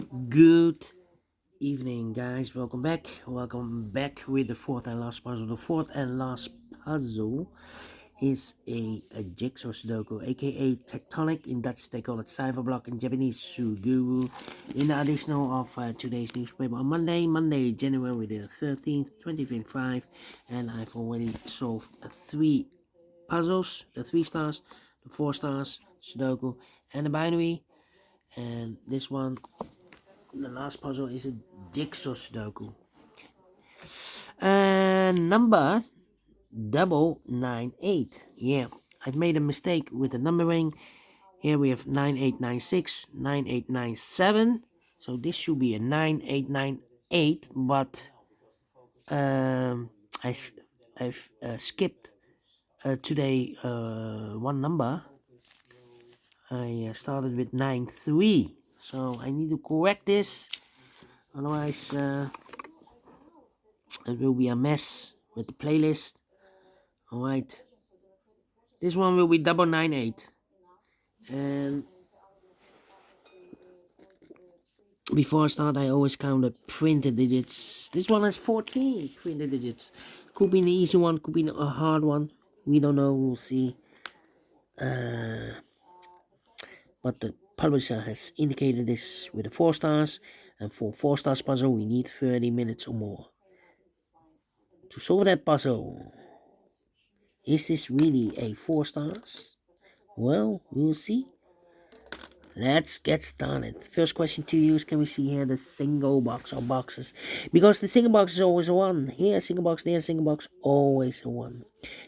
Good evening, guys. Welcome back. Welcome back with the fourth and last puzzle. The fourth and last puzzle is a jigsaw Sudoku, aka Tectonic. In Dutch, they call it cipher block. In Japanese, Suguru. In the additional of today's newspaper on Monday, January the 13th, 2025, and I've already solved three puzzles: the 3 stars, the 4 stars Sudoku, and the binary. And this one, the last puzzle, is a jigsaw Sudoku. And number 998. Yeah, I've made a mistake with the numbering. Here we have 9896, 9897. So this should be a 9898, but um, I, I've skipped today one number. I started with 93. So I need to correct this. Otherwise, it will be a mess with the playlist. Alright. This one will be 998. And before I start, I always count the printed digits. This one has 14 printed digits. Could be an easy one, could be a hard one. We don't know, we'll see. But the publisher has indicated this with the 4 stars. And for 4 stars puzzle, we need 30 minutes or more to solve that puzzle. Is this really a 4 stars? Well, we'll see. Let's get started. First question to you is, can we see here the single box or boxes? Because the single box is always a 1. Here a single box, there a single box, always a 1.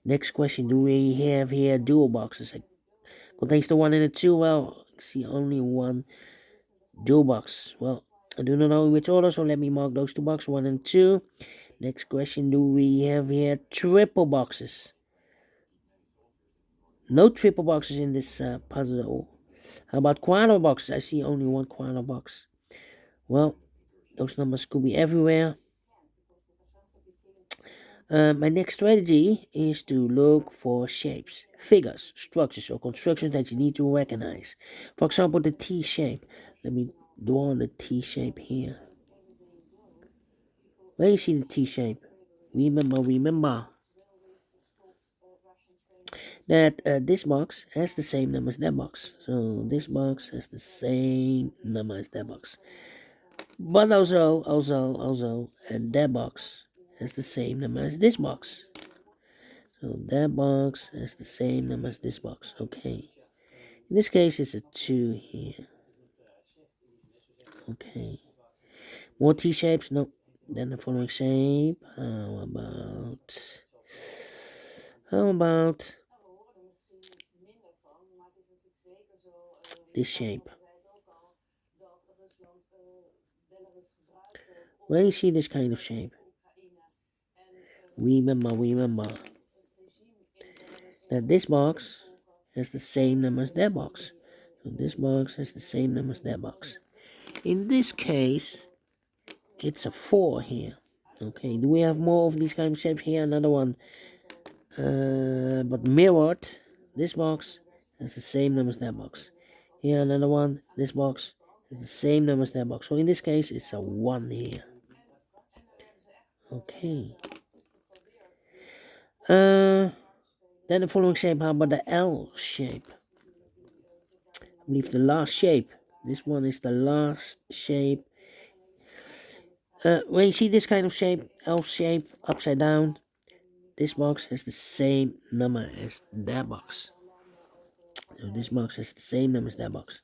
Next question, do we have here dual boxes? It contains the 1 and the 2. Well, I see only one dual box. Well, I do not know which order, so let me mark those 2 boxes, 1 and 2. Next question, do we have here triple boxes? No triple boxes in this puzzle. How about quarter boxes? I see only one quarter box. Well, those numbers could be everywhere. My next strategy is to look for shapes, figures, structures, or constructions that you need to recognize. For example, the T shape. Let me draw the T shape here. Where you see the T shape? Remember that this box has the same number as that box. So this box has the same number as that box. But also, and that box has the same number as this box. So that box has the same number as this box. Okay. In this case, it's a 2 here. Okay. More T-shapes? Nope. Then the following shape. How about this shape? Where you see this kind of shape? Remember that this box has the same number as that box. So this box has the same number as that box. In this case, it's a 4 here. Okay, do we have more of these kind of shapes here? Another one. But mirrored, this box has the same number as that box. Here another one. This box has the same number as that box. So in this case, it's a 1 here. Okay. Then the following shape. How about the L shape? I believe the last shape. This one is the last shape. When you see this kind of shape, L shape, upside down, this box has the same number as that box. So this box has the same number as that box.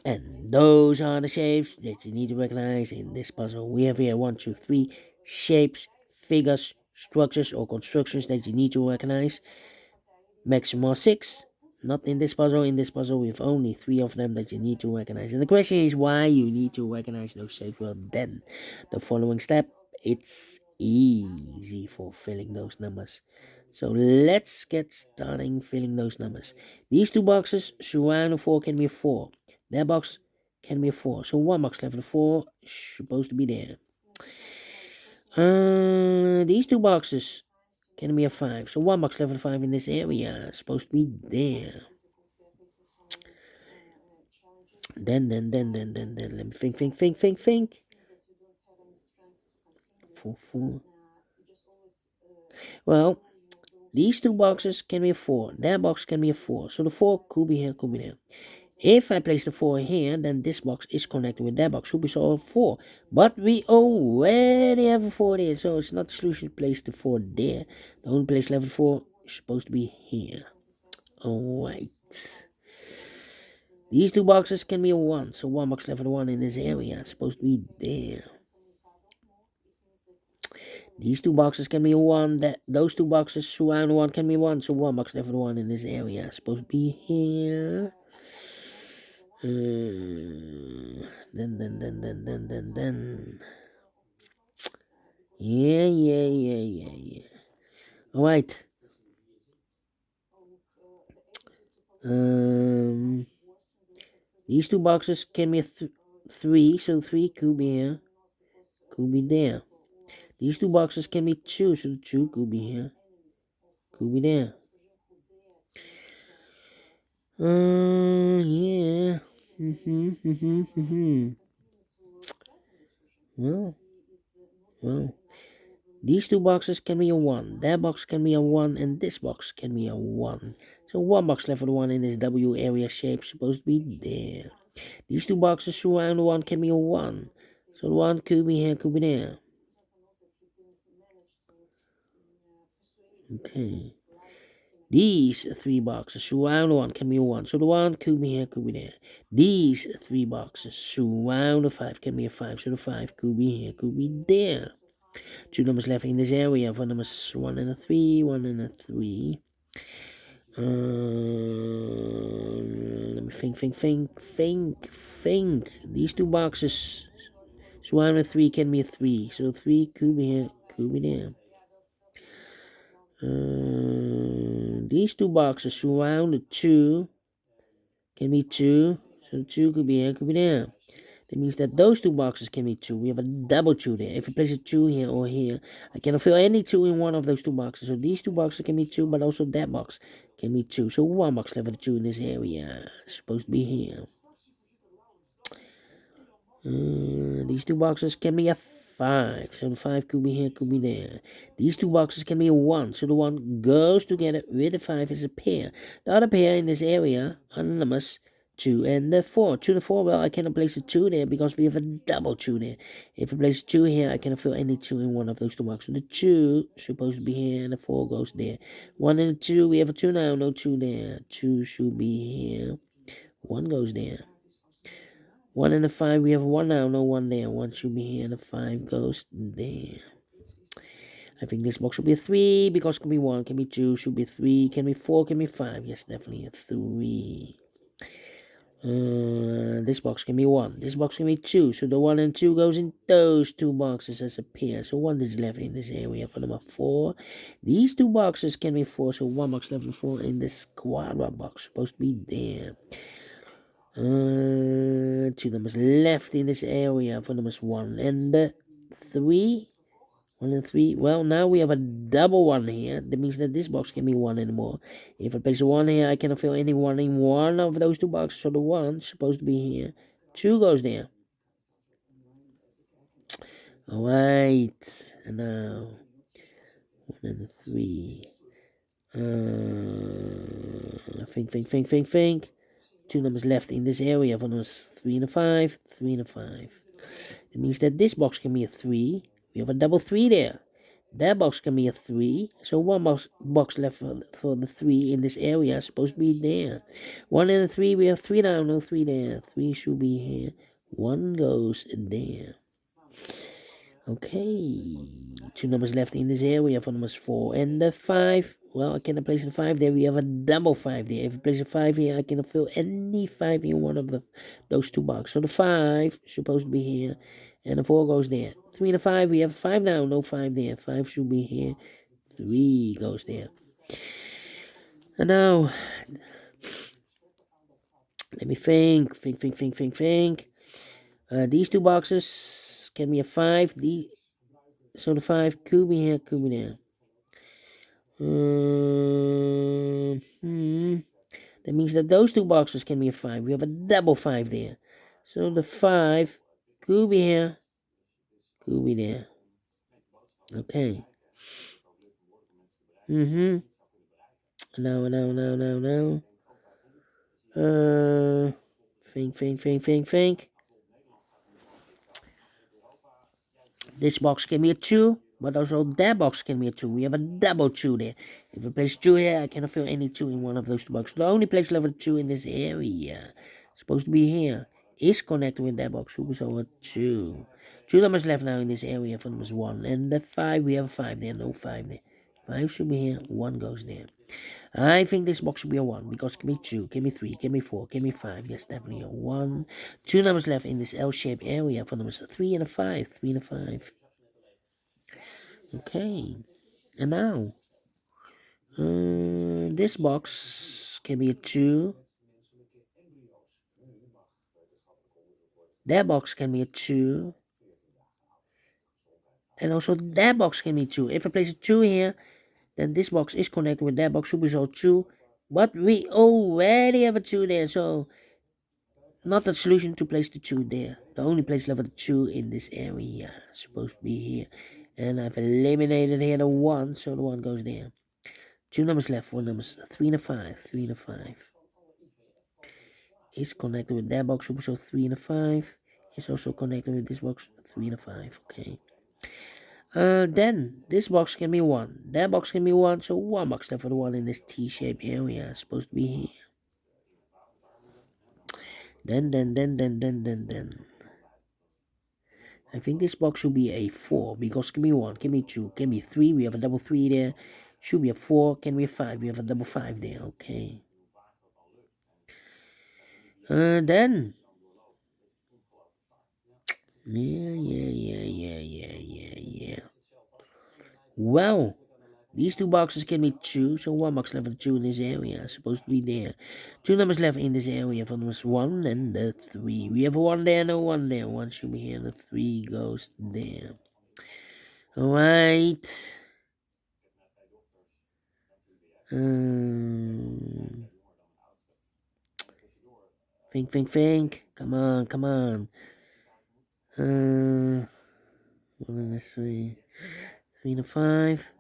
And those are the shapes that you need to recognize in this puzzle. We have here 1, 2, 3 shapes, figures, structures, or constructions that you need to recognize. Maximum 6. Not in this puzzle. In this puzzle, we have only 3 of them that you need to recognize. And the question is why you need to recognize those shapes. Well, then the following step, it's easy for filling those numbers. So let's get starting filling those numbers. These 2 boxes surrounding 4 can be a 4. That box can be a 4. So 1 box left of 4 is supposed to be there. These 2 boxes can be a 5. So 1 box left of 5 in this area is supposed to be there. Then, let me think. 4, 4. Well, these two boxes can be a 4. That box can be a 4. So the 4 could be here, could be there. If I place the 4 here, then this box is connected with that box. Should be so 4. But we already have a 4 there. So it's not the solution to place the 4 there. The only place level 4 is supposed to be here. Alright. These two boxes can be a 1. So one box level 1 in this area is supposed to be there. These two boxes can be a 1. Those two boxes surround 1 can be 1. So one box level 1 in this area is supposed to be here. Then. Yeah. Alright. These two boxes can be a 3, so 3 could be here, could be there. These two boxes can be 2, so the 2 could be here, could be there. Yeah. Well. These two boxes can be a 1. That box can be a 1, and this box can be a 1. So one box level 1 in this W area shape is supposed to be there. These two boxes surround 1 can be a 1. So the 1 could be here, could be there. Okay. These 3 boxes surround 1 can be a 1. So the 1 could be here, could be there. These 3 boxes surround a 5 can be a 5. So the 5 could be here, could be there. 2 numbers left in this area. 4 numbers 1 and a 3, 1 and a 3. Let me think. These two boxes surround a 3 can be a 3. So 3 could be here, could be there. These two boxes surround a 2 can be 2. So 2 could be here, could be there. That means that those two boxes can be 2. We have a double 2 there. If you place a 2 here or here, I cannot fill any 2 in one of those two boxes. So these two boxes can be 2, but also that box can be 2. So one box level 2 in this area is supposed to be here. These two boxes can be a 5. So the 5 could be here, could be there. These two boxes can be a 1. So the 1 goes together with the 5 as a pair. The other pair in this area are the numbers 2 and the 4. 2 and 4, well, I cannot place a 2 there because we have a double 2 there. If I place a 2 here, I cannot fill any 2 in one of those two boxes. So the 2 is supposed to be here and the 4 goes there. 1 and 2, we have a 2 now, no 2 there. 2 should be here. 1 goes there. 1 and a 5, we have 1 now, no 1 there. 1 should be here and the 5 goes there. I think this box should be a 3 because it can be 1, can be 2, should be 3, can be 4, can be 5. Yes, definitely a 3. This box can be 1. This box can be 2. So the 1 and 2 goes in those two boxes as a pair. So 1 is left in this area for number 4. These two boxes can be 4. So 1 box left 4 in this quadra box. Supposed to be there. 2 numbers left in this area for numbers 1 and 3. 1 and 3. Well, now we have a double 1 here. That means that this box can be 1 anymore. If I place a 1 here, I cannot fill any 1 in one of those two boxes. So the 1 is supposed to be here. 2 goes there. Alright. And now 1 and 3. Think. 2 numbers left in this area for numbers 3 and a 5. 3 and a 5. It means that this box can be a 3. We have a double 3 there. That box can be a 3. So one box left for the 3 in this area is supposed to be there. 1 and a 3. We have 3 now. No 3 there. 3 should be here. 1 goes there. Okay. 2 numbers left in this area for numbers 4 and the 5. Well, I cannot place the 5 there. We have a double 5 there. If I place a 5 here, I cannot fill any 5 in one of those two boxes. So the 5 is supposed to be here. And the 4 goes there. 3 and a 5. We have 5 now. No 5 there. 5 should be here. 3 goes there. And now, let me think. These two boxes can be a 5. So the 5 could be here, could be there. That means that those two boxes can be a 5. We have a double 5 there. So the 5 could be here, could be there. Okay. Now. Think. This box can be a 2, but also that box can be a 2. We have a double 2 there. If I place 2 here, I cannot fill any 2 in one of those two boxes. The only place level 2 in this area, supposed to be here, is connected with that box. So a 2. 2 numbers left now in this area for numbers 1. And the 5, we have a 5 there, no 5 there. 5 should be here, 1 goes there. I think this box should be a 1 because give me 2, give me 3, give me 4, give me 5. Yes, definitely a 1. 2 numbers left in this L-shaped area for numbers 3 and a 5. 3 and a 5. Okay. And now, this box can be a 2. That box can be a 2. And also that box can be 2. If I place a 2 here, then this box is connected with that box, should be so 2. But we already have a 2 there, so not the solution to place the 2 there. The only place level 2 in this area is supposed to be here. And I've eliminated here the 1, so the 1 goes there. 2 numbers left, 4 numbers, 3 and a 5, 3 and a 5. Is connected with that box, so 3 and a 5. Is also connected with this box, 3 and a 5, okay. Then this box can be 1. That box can be 1, so 1 box left for the 1 in this T-shaped area. It's supposed to be here. Then. I think this box should be a 4 because give me 1, give me 2, give me 3. We have a double 3 there. Should be a 4. Can be a 5. We have a double 5 there. Okay. Then. Yeah. Well, these two boxes can be 2, so 1 box left for 2 in this area. Supposed to be there. 2 numbers left in this area for numbers 1 and the 3. We have a 1 there, no 1 there. 1 should be here, the 3 goes there. Alright. Think. Come on. 1 and a 3. 3 and a 5.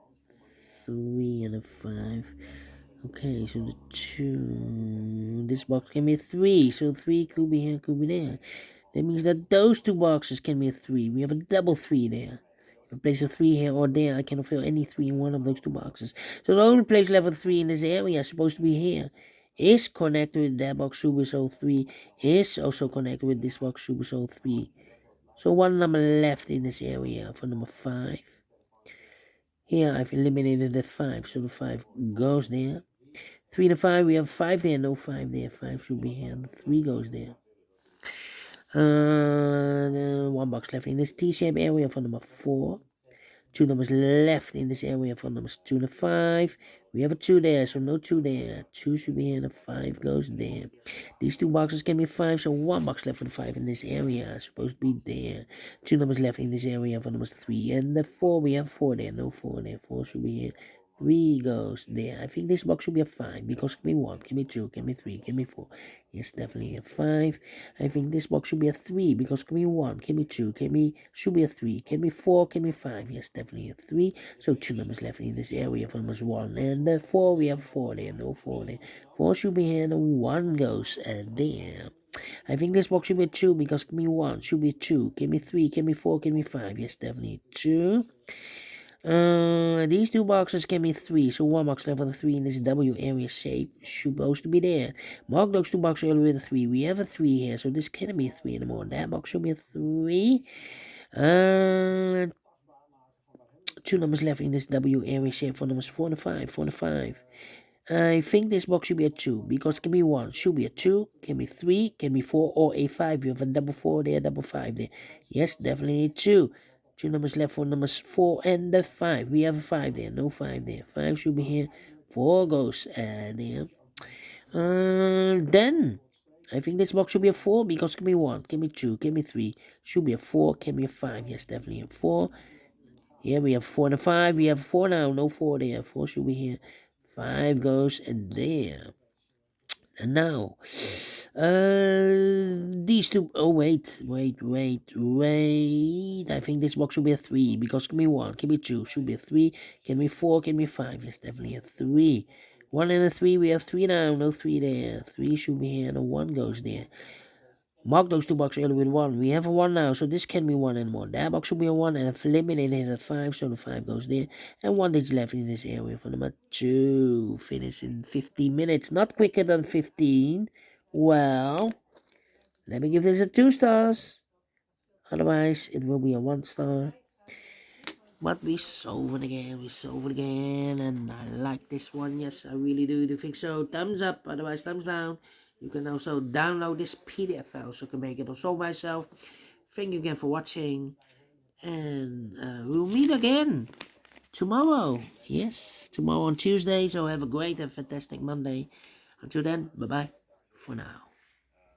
3 and a 5. Okay, so the 2. This box can be a 3. So 3 could be here, could be there. That means that those two boxes can be a 3. We have a double 3 there. If I place a 3 here or there, I cannot fill any 3 in one of those two boxes. So the only place level 3 in this area is supposed to be here. Is connected with that box Subuso 3. Is also connected with this box Subuso 3. So 1 number left in this area for number 5. Here I've eliminated the 5, so the 5 goes there. 3 to 5, we have 5 there, no 5 there. 5 should be here, the 3 goes there. 1 box left in this T-shaped area for number 4. 2 numbers left in this area for numbers 2 to 5. We have a 2 there, so no 2 there. 2 should be here, the 5 goes there. These 2 boxes can be 5, so 1 box left for the 5 in this area. Supposed to be there. 2 numbers left in this area for numbers 3. And the 4, we have 4 there, no 4 there. 4 should be here. 3 goes there. I think this box should be a 5 because give me 1, give me 2, give me 3, give me 4. Yes, definitely a 5. I think this box should be a 3 because give me 1, give me 2, should be a 3, give me 4, give me 5. Yes, definitely a 3. So 2 numbers left in this area for numbers 1 and the 4. We have 4 there, no 4 there. 4 should be here and 1 goes there. I think this box should be a 2 because give me 1, should be 2, give me 3, give me 4, give me 5. Yes, definitely 2. These 2 boxes can be 3, so 1 box left for the 3 in this W area shape supposed to be there. Mark those 2 boxes earlier with a 3. We have a 3 here, so this can't be a 3 anymore. That box should be a 3. 2 numbers left in this W area shape for numbers 4 and 5. 4 and 5. I think this box should be a 2 because it can be 1, should be a 2, can be 3, can be 4, or a 5. You have a double 4 there, double 5 there. Yes, definitely 2. 2 numbers left for numbers 4 and the 5. We have a 5 there, no 5 there. 5 should be here. 4 goes there. Then I think this box should be a 4 because it can be 1, can be 2, can be 3. Should be a 4, can be a 5. Yes, definitely a 4. Here we have 4 and a 5. We have 4 now, no 4 there. 4 should be here. 5 goes and there. And now, These two. Oh wait. I think this box should be a 3 because give me 1, give me 2, should be a 3. Give me 4, give me 5. Yes, definitely a 3. 1 and a 3. We have 3 now. No 3 there. 3 should be here, and a 1 goes there. Mark those two boxes earlier with 1. We have a 1 now, so this can be 1 and 1. That box should be a 1, and a eliminated at 5, so the 5 goes there. And 1 digit left in this area for number 2. Finish in 15 minutes. Not quicker than 15. Well, let me give this a 2 stars. Otherwise, it will be a 1 star. But we solve it again, and I like this one. Yes, I really do think so. Thumbs up, otherwise thumbs down. You can also download this PDF file so I can make it also myself. Thank you again for watching, and we'll meet again tomorrow. Yes, tomorrow on Tuesday. So have a great and fantastic Monday. Until then, bye bye for now.